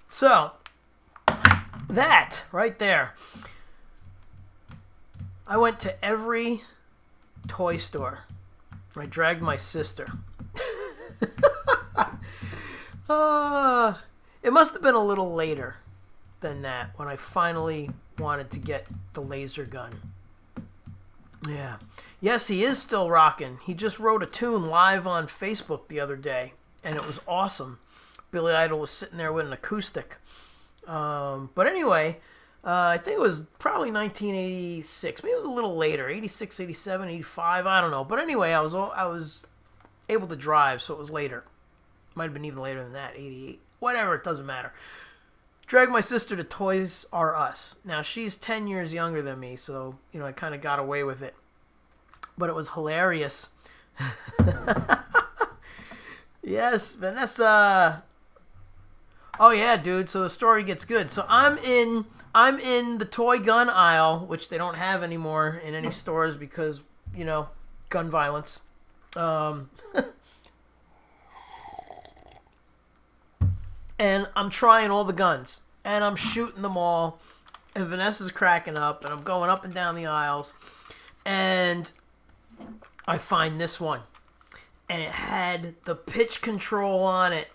So, that right there. I went to every toy store. I dragged my sister. It must have been a little later than that when I finally wanted to get the laser gun. Yeah. Yes, he is still rocking. He just wrote a tune live on Facebook the other day, and it was awesome. Billy Idol was sitting there with an acoustic. But anyway, I think it was probably 1986. Maybe it was a little later, 86, 87, 85, I don't know. But anyway, I was able to drive, so it was later. Might have been even later than that, 88. Whatever, it doesn't matter. Dragged my sister to Toys R Us. Now, she's 10 years younger than me, so, I kind of got away with it. But it was hilarious. Yes, Vanessa. Oh, yeah, dude, so the story gets good. So I'm in the toy gun aisle, which they don't have anymore in any stores because, gun violence. And I'm trying all the guns. And I'm shooting them all. And Vanessa's cracking up. And I'm going up and down the aisles. And I find this one. And it had the pitch control on it.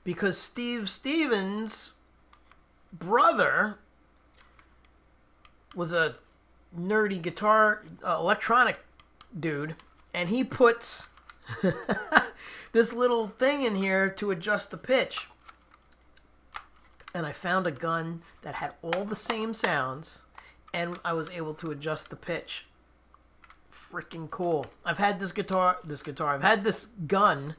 Because Steve Stevens' brother was a nerdy guitar, electronic dude. And he puts... this little thing in here to adjust the pitch. And I found a gun that had all the same sounds, and I was able to adjust the pitch. Freaking cool. I've had this gun,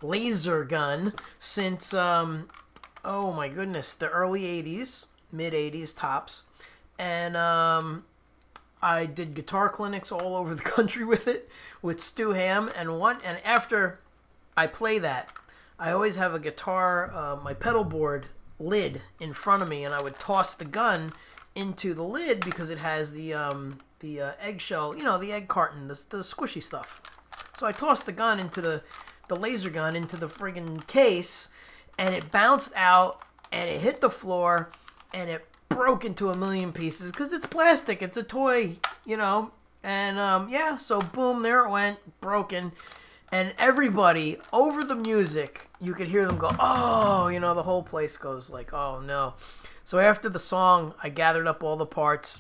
laser gun, since, oh my goodness, the early 80s, mid 80s tops. And, I did guitar clinics all over the country with it, with Stu Ham, and after I play that, I always have a guitar, my pedal board lid in front of me, and I would toss the gun into the lid because it has the eggshell, the egg carton, the squishy stuff. So I tossed the gun into the laser gun into the friggin' case, and it bounced out, and it hit the floor, and it broke into a million pieces because it's plastic, it's a toy, and yeah, so boom, there it went, broken. And everybody over the music, you could hear them go, oh, the whole place goes like, oh no. So after the song, I gathered up all the parts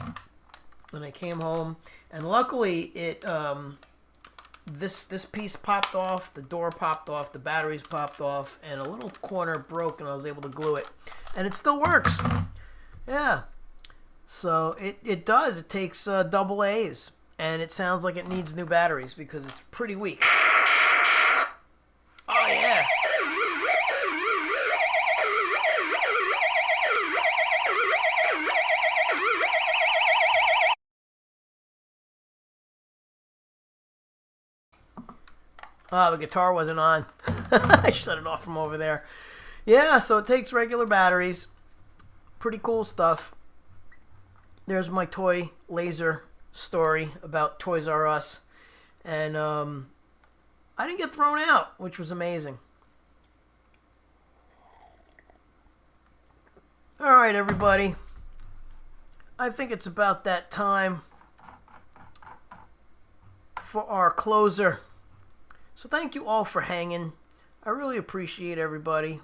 and I came home, and luckily it this piece popped off, the door popped off, the batteries popped off, and a little corner broke, and I was able to glue it, and it still works. Yeah. So it does. It takes double A's, and it sounds like it needs new batteries because it's pretty weak. Oh yeah. Oh, the guitar wasn't on. I shut it off from over there. Yeah, so it takes regular batteries. Pretty cool stuff. There's my toy laser story about Toys R Us. And I didn't get thrown out, which was amazing. All right, everybody. I think it's about that time for our closer. So thank you all for hanging. I really appreciate everybody.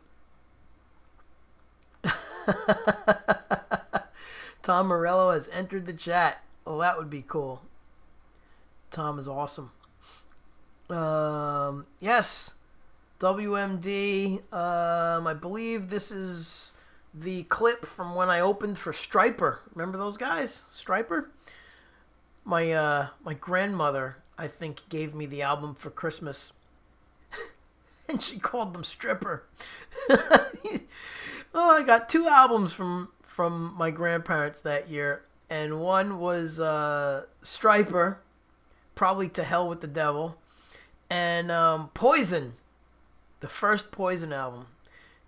Tom Morello has entered the chat. Oh, that would be cool. Tom is awesome. Yes. WMD. I believe this is the clip from when I opened for Stryper. Remember those guys? Stryper? My grandmother, I think, gave me the album for Christmas. And she called them Stripper. Oh, I got 2 albums from my grandparents that year. And one was Stryper, probably To Hell with the Devil. And Poison, the first Poison album.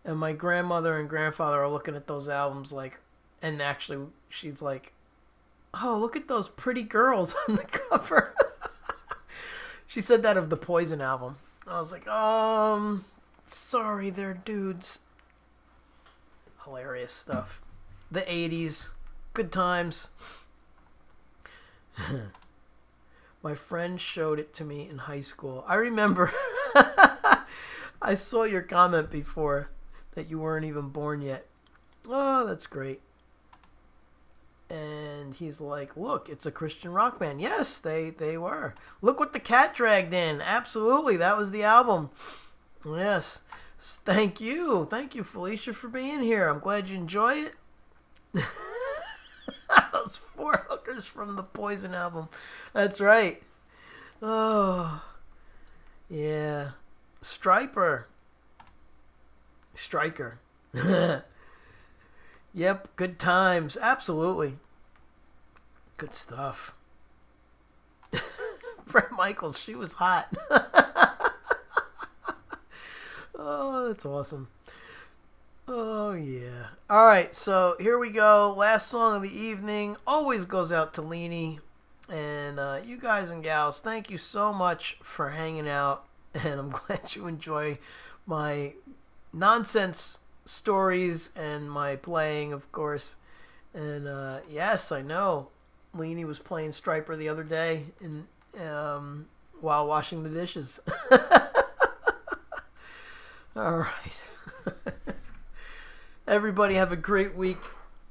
And my grandmother and grandfather are looking at those albums like, and actually she's like, oh, look at those pretty girls on the cover. She said that of the Poison album. I was like, sorry, they're dudes. Hilarious stuff. The 80s. Good times. My friend showed it to me in high school. I remember. I saw your comment before that you weren't even born yet. Oh, that's great. And he's like, look, it's a Christian rock band. Yes, they were. Look what the cat dragged in. Absolutely, that was the album. Yes. Thank you. Thank you, Felicia, for being here. I'm glad you enjoy it. Those 4 hookers from the Poison album. That's right. Oh, yeah. Striker. Yep, good times. Absolutely. Good stuff. Brett Michaels, she was hot. Oh, that's awesome. Oh, yeah. All right, so here we go. Last song of the evening. Always goes out to Leanie. And you guys and gals, thank you so much for hanging out. And I'm glad you enjoy my nonsense stories and my playing, of course. And yes, I know. Leanie was playing Stryper the other day while washing the dishes. All right. Everybody have a great week.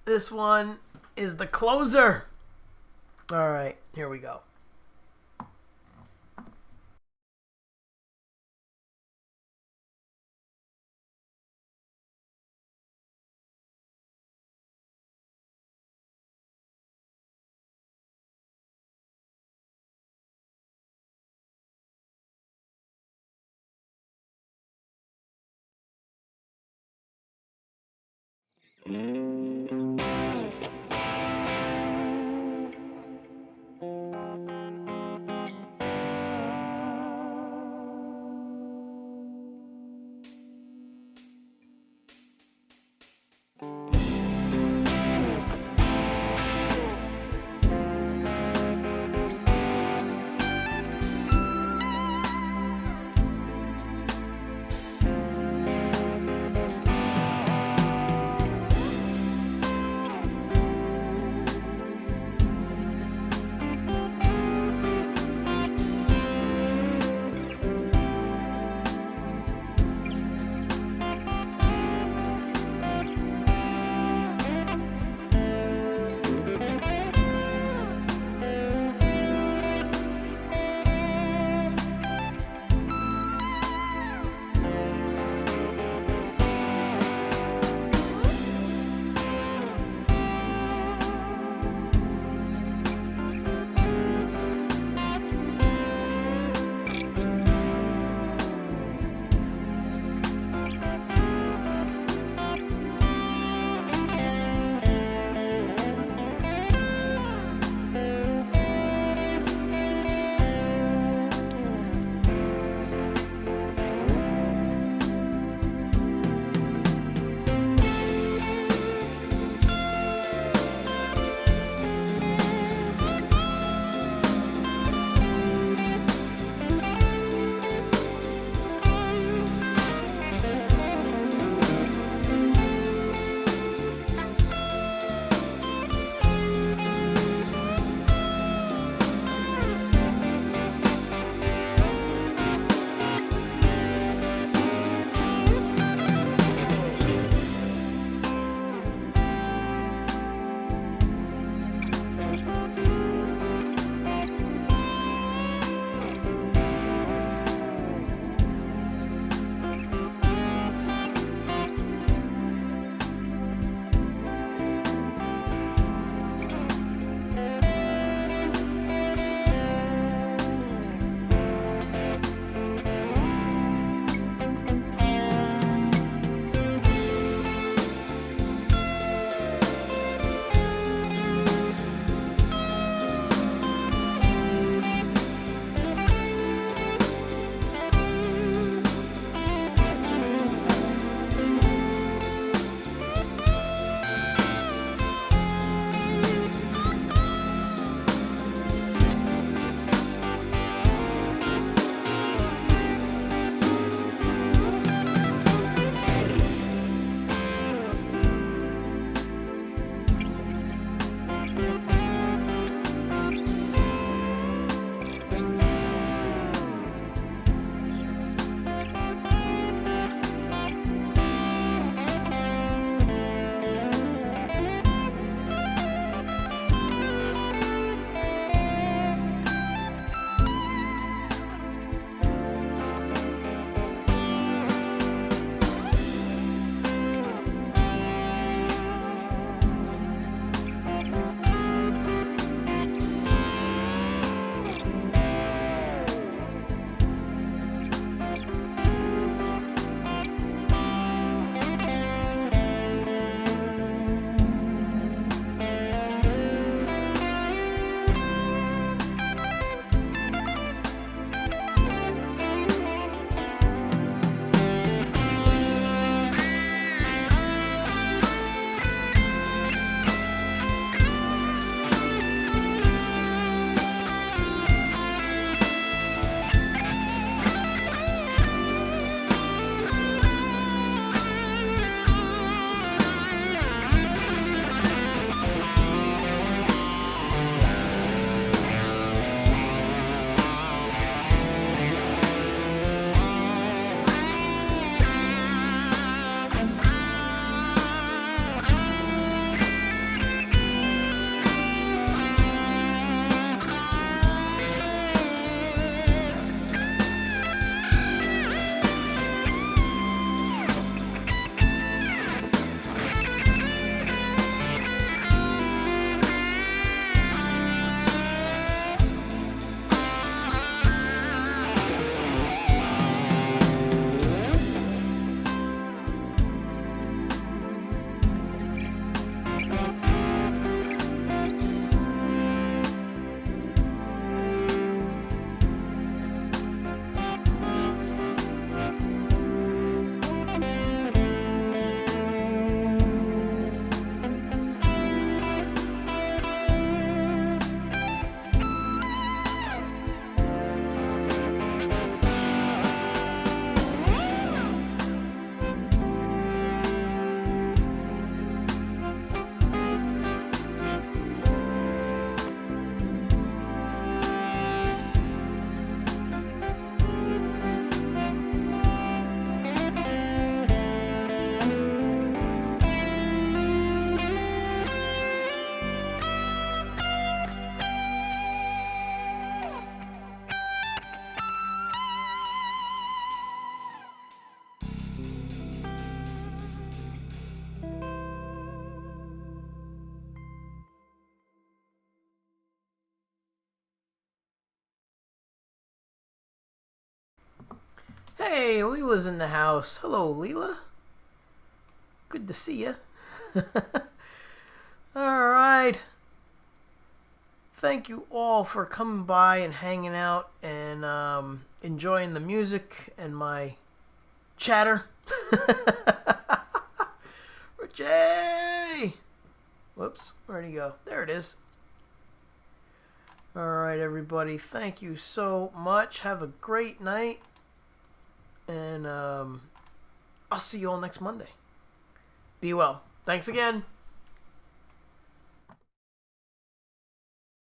This one is the closer. All right, here we go. Hey, Leela's in the house. Hello, Leela. Good to see you. All right. Thank you all for coming by and hanging out and enjoying the music and my chatter. Richie! Whoops, where'd he go? There it is. Alright, everybody, thank you so much. Have a great night. And I'll see you all next Monday. Be well. Thanks again.